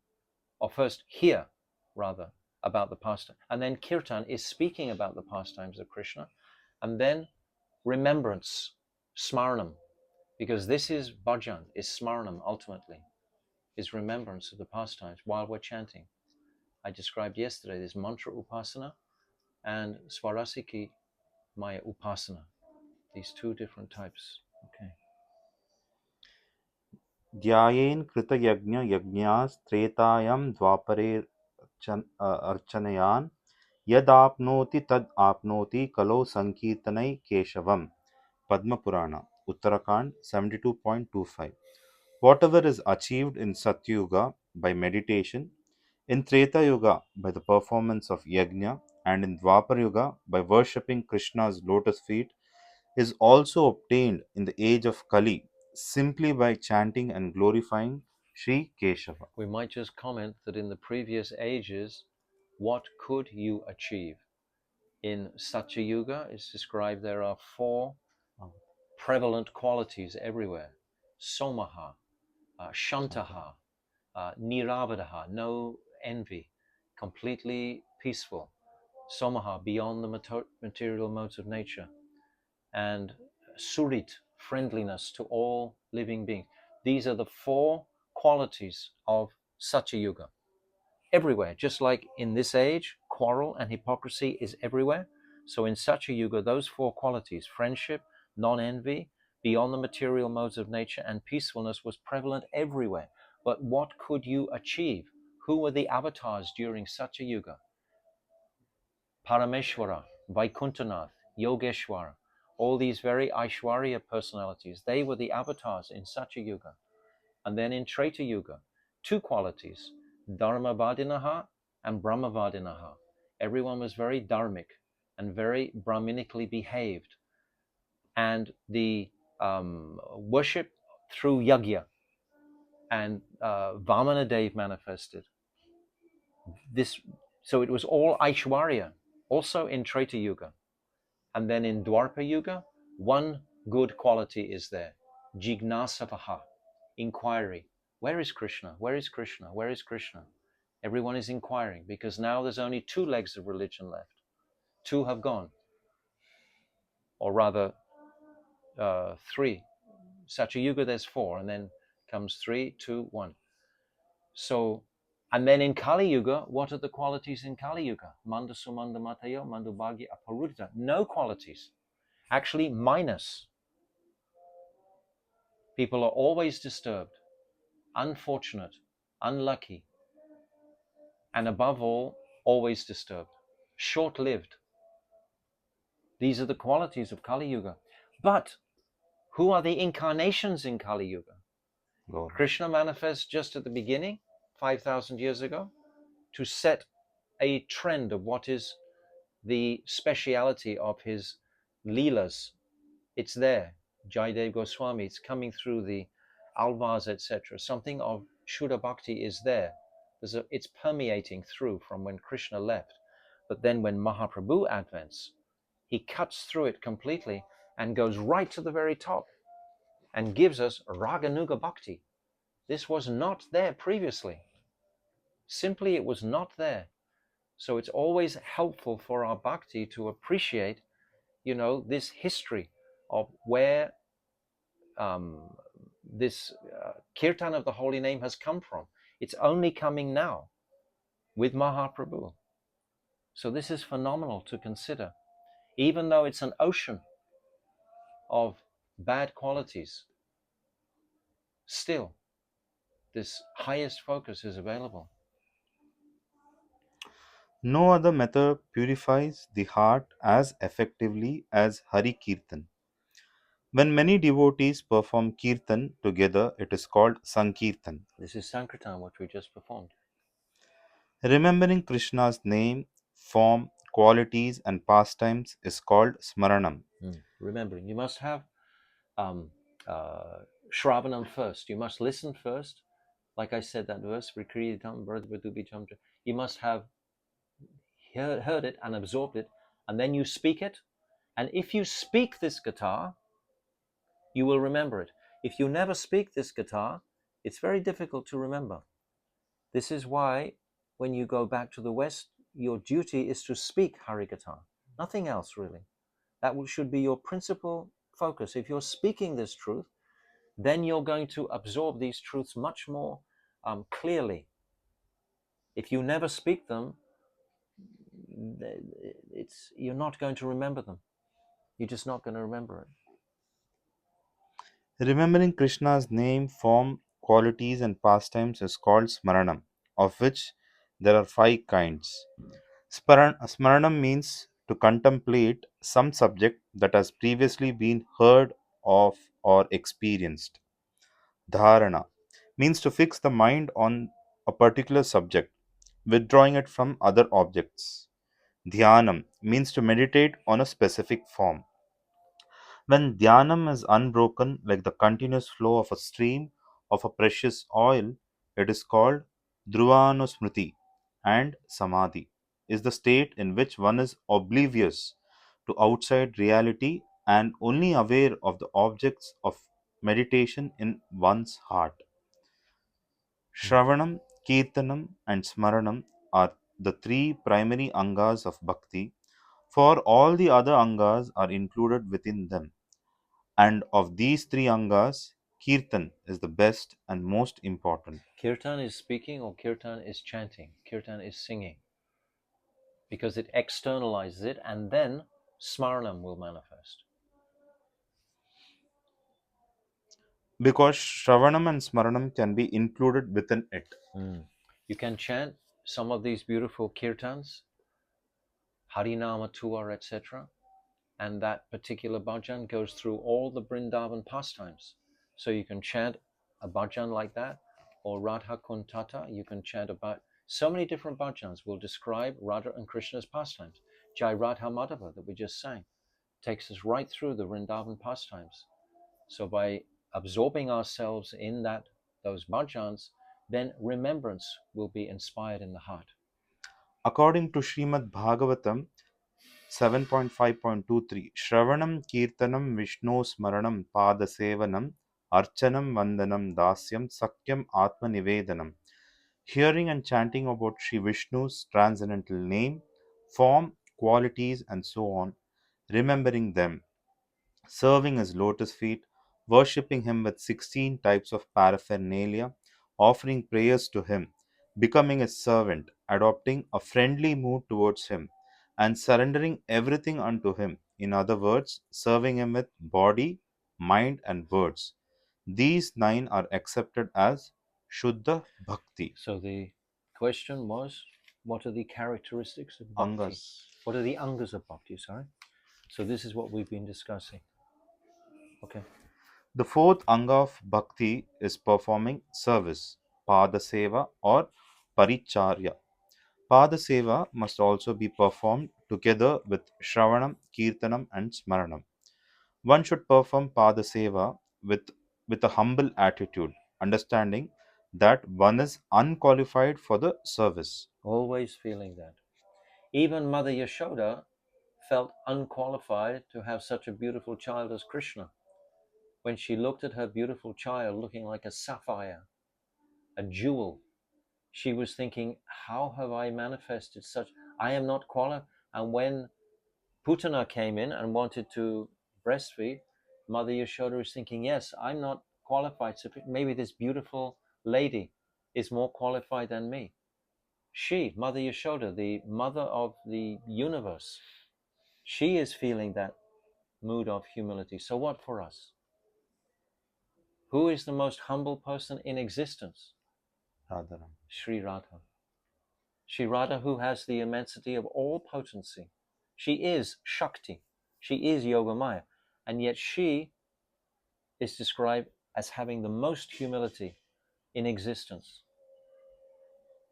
or first hear, rather, about the pastime. And then kirtan is speaking about the pastimes of Krishna, and then remembrance, smaranam, because this is bhajan, is smaranam ultimately, is remembrance of the pastimes while we're chanting. I described yesterday this mantra upasana and swarasiki maya upasana, these two different types. Okay. ध्यायेन Kritayajna यज्ञास्त्रेतायां द्वापरे अर्चनयान् यदाप्नोति तद् आपनोति कलो संकीर्तनै केशवम्. Padma Purana, Uttarakhand 72.25. Whatever is achieved in Satyuga by meditation, in Treta Yuga by the performance of yajna, and in Dwapar Yuga by worshipping Krishna's lotus feet, is also obtained in the age of Kali simply by chanting and glorifying Sri Keshava. We might just comment that in the previous ages, what could you achieve? In Satya Yuga, it's described there are four prevalent qualities everywhere: somaha, shantaha, niravadaha, no envy, completely peaceful; somaha, beyond the material modes of nature; and surit, friendliness to all living beings. These are the four qualities of Satya Yuga. Everywhere, just like in this age, quarrel and hypocrisy is everywhere. So in Satya Yuga, those four qualities, friendship, non-envy, beyond the material modes of nature, and peacefulness, was prevalent everywhere. But what could you achieve? Who were the avatars during Satya Yuga? Parameshwara, Vaikuntanath, Yogeshwara, all these very Aishwarya personalities, they were the avatars in Satya Yuga. And then in Treta Yuga, two qualities, Dharma Vadinaha and Brahma Vadinaha. Everyone was very dharmic and very brahminically behaved. And the worship through yagya, and Vamana Dev manifested. So it was all Aishwarya, also in Treta Yuga. And then in Dwarpa Yuga, one good quality is there, Jignasavaha, inquiry. Where is Krishna? Where is Krishna? Where is Krishna? Everyone is inquiring, because now there's only two legs of religion left. Two have gone, or rather three. Satya Yuga, there's four, and then comes 3, 2, 1. So, and then in Kali Yuga, what are the qualities in Kali Yuga? Manda Sumanda Matayo, Mandubhagya Aparudita. No qualities. Actually, minus. People are always disturbed, unfortunate, unlucky, and above all, always disturbed, short-lived. These are the qualities of Kali Yuga. But who are the incarnations in Kali Yuga? Lord. Krishna manifests just at the beginning, 5,000 years ago, to set a trend of what is the speciality of his leelas, It's there. Jaidev Goswami, it's coming through the alvas, etc. Something of Shuddha Bhakti is there. It's permeating through from when Krishna left. But then when Mahaprabhu advents, he cuts through it completely and goes right to the very top and gives us Raganuga Bhakti. This was not there previously. Simply, it was not there. So it's always helpful for our bhakti to appreciate, this history of where this kirtan of the holy name has come from. It's only coming now with Mahaprabhu. So this is phenomenal to consider. Even though it's an ocean of bad qualities, still, this highest focus is available. No other method purifies the heart as effectively as Hari Kirtan. When many devotees perform Kirtan together, it is called Sankirtan. This is Sankirtan, what we just performed. Remembering Krishna's name, form, qualities, and pastimes is called Smaranam. Remembering, you must have Shravanam first. You must listen first. Like I said, that verse, you must have heard it and absorbed it, and then you speak it. And if you speak this guitar, you will remember it. If you never speak this guitar, it's very difficult to remember. This is why when you go back to the West, your duty is to speak Harikatha, nothing else really. That should be your principal focus. If you're speaking this truth, then you're going to absorb these truths much more clearly. If you never speak them, you're not going to remember them. You're just not going to remember it. Remembering Krishna's name, form, qualities, and pastimes is called Smaranam, of which there are 5 kinds. Smaranam means to contemplate some subject that has previously been heard of or experienced. Dharana means to fix the mind on a particular subject, withdrawing it from other objects. Dhyanam means to meditate on a specific form. When dhyanam is unbroken, like the continuous flow of a stream of a precious oil, it is called dhruvanusmriti. And samadhi is the state in which one is oblivious to outside reality and only aware of the objects of meditation in one's heart. Shravanam, Kirtanam, and Smaranam are the 3 primary angas of bhakti, for all the other angas are included within them. And of these 3 angas, Kirtan is the best and most important. Kirtan is speaking or kirtan is chanting. Kirtan is singing. Because it externalizes it and then smaranam will manifest. Because Shravanam and Smaranam can be included within it. You can chant some of these beautiful kirtans, Harinama Tuar, etc. And that particular bhajan goes through all the Vrindavan pastimes. So you can chant a bhajan like that, or Radha Kuntata, you can chant about so many different bhajans will describe Radha and Krishna's pastimes. Jai Radha Madhava that we just sang takes us right through the Vrindavan pastimes. So by absorbing ourselves in those bhajans, then remembrance will be inspired in the heart. According to Srimad Bhagavatam 7.5.23, Shravanam Kirtanam Vishnu Smaranam Padasevanam Archanam Vandanam Dasyam Sakyam Atma Nivedanam. Hearing and chanting about Sri Vishnu's transcendental name, form, qualities, and so on, remembering them, serving his lotus feet, worshipping him with 16 types of paraphernalia, offering prayers to him, becoming his servant, adopting a friendly mood towards him, and surrendering everything unto him. In other words, serving him with body, mind, and words. These 9 are accepted as Shuddha Bhakti. So the question was, what are the characteristics of bhakti? Angas. What are the angas of bhakti, sorry? So this is what we've been discussing. Okay. The 4th anga of bhakti is performing service, pada seva or paricharya. Pada seva must also be performed together with Shravanam, Kirtanam, and Smaranam. One should perform Pada Seva with a humble attitude, understanding that one is unqualified for the service. Always feeling that. Even Mother Yashoda felt unqualified to have such a beautiful child as Krishna. When she looked at her beautiful child looking like a sapphire, a jewel, she was thinking, how have I manifested such? I am not qualified. And when Putana came in and wanted to breastfeed, Mother Yashoda was thinking, yes, I'm not qualified. So maybe this beautiful lady is more qualified than me. She, Mother Yashoda, the mother of the universe, she is feeling that mood of humility. So what for us? Who is the most humble person in existence? Radharam. Sri Radha. Sri Radha, who has the immensity of all potency. She is Shakti. She is Yogamaya. And yet she is described as having the most humility in existence.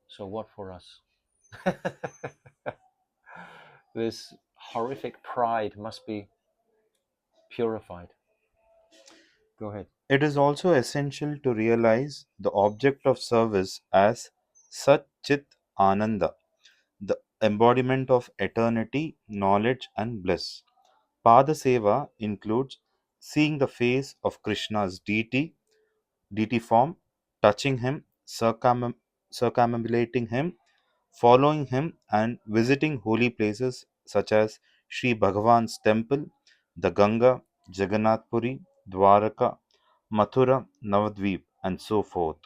So what for us? This horrific pride must be purified. Go ahead. It is also essential to realize the object of service as Sat Chit Ananda, the embodiment of eternity, knowledge, and bliss. Pada Seva includes seeing the face of Krishna's deity form, touching him, circumambulating him, following him, and visiting holy places such as Sri Bhagavan's temple, the Ganga, Jagannath Puri, Dwaraka, Mathura, Navadvip, and so forth.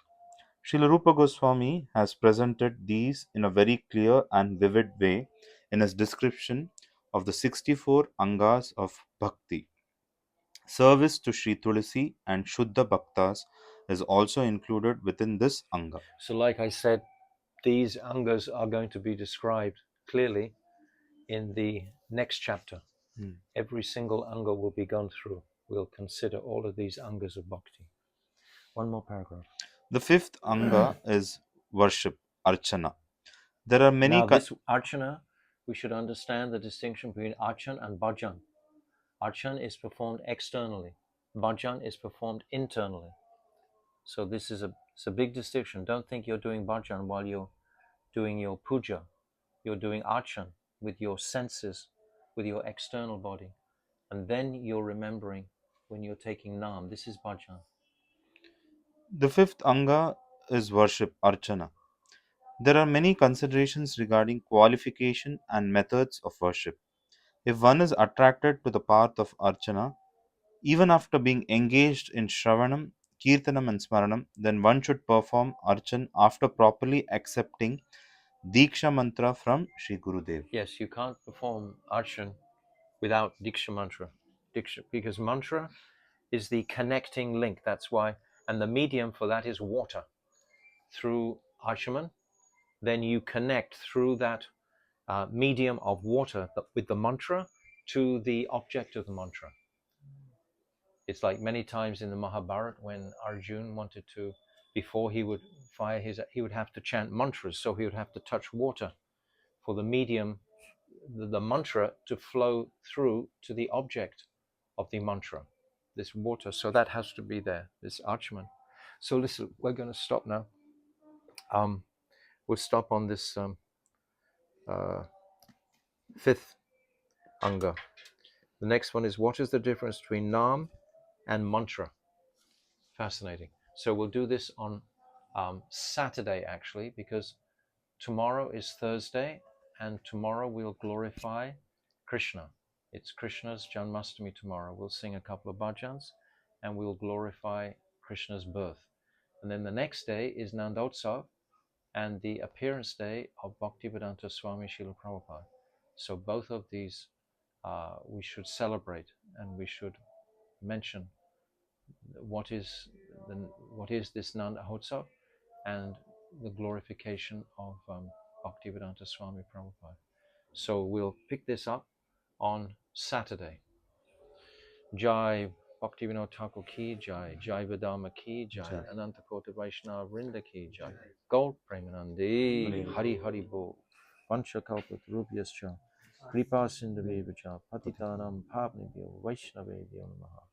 Srila Rupa Goswami has presented these in a very clear and vivid way in his description of the 64 angas of bhakti. Service to Sri Tulasi and Shuddha Bhaktas is also included within this anga. So like I said, these angas are going to be described clearly in the next chapter. Every single anga will be gone through. We'll consider all of these angas of bhakti. One more paragraph. The fifth anga is worship, archana. There are many. Now, this archana, we should understand the distinction between archan and bhajan. Archan is performed externally. Bhajan is performed internally. So this is it's a big distinction. Don't think you're doing bhajan while you're doing your puja. You're doing archan with your senses, with your external body. And then you're remembering when you're taking nam. This is bhajan. The fifth anga is worship, archana. There are many considerations regarding qualification and methods of worship. If one is attracted to the path of archana, even after being engaged in Shravanam, Kirtanam, and Smaranam, then one should perform archan after properly accepting Diksha mantra from Sri Gurudev. Yes, you can't perform archan without diksha mantra. Diksha, because mantra is the connecting link. That's why, and the medium for that is water. Through archaman, then you connect through that medium of water with the mantra to the object of the mantra. It's like many times in the Mahabharata when Arjun wanted to, before he would fire he would have to chant mantras, so he would have to touch water for the medium, the mantra to flow through to the object of the mantra, this water. So that has to be there, this archman. So listen, we're going to stop now. We'll stop on this fifth anga. The next one is, what is the difference between nam and mantra? Fascinating. So we'll do this on Saturday, actually, because tomorrow is Thursday, and tomorrow we'll glorify Krishna. It's Krishna's Janmashtami tomorrow. We'll sing a couple of bhajans, and we'll glorify Krishna's birth. And then the next day is Nandotsav, and the appearance day of Bhaktivedanta Swami Srila Prabhupada. So both of these we should celebrate, and we should mention what is this Nanda Hotsav and the glorification of Bhaktivedanta Swami Prabhupada. So we'll pick this up on Saturday. Jai Bhaktivinoda Thakur ki jai, Jaiva Dharma ki jai, Ananta Kota Vaishnava Vrinda ki jai, Gold Premanandi, Hari Hari Bo, Vancha Kalpat Rubhyascha, Kripa Sindhaveva Cha Patitanam Pavnebhyo Vaishnavebhyo Namaha.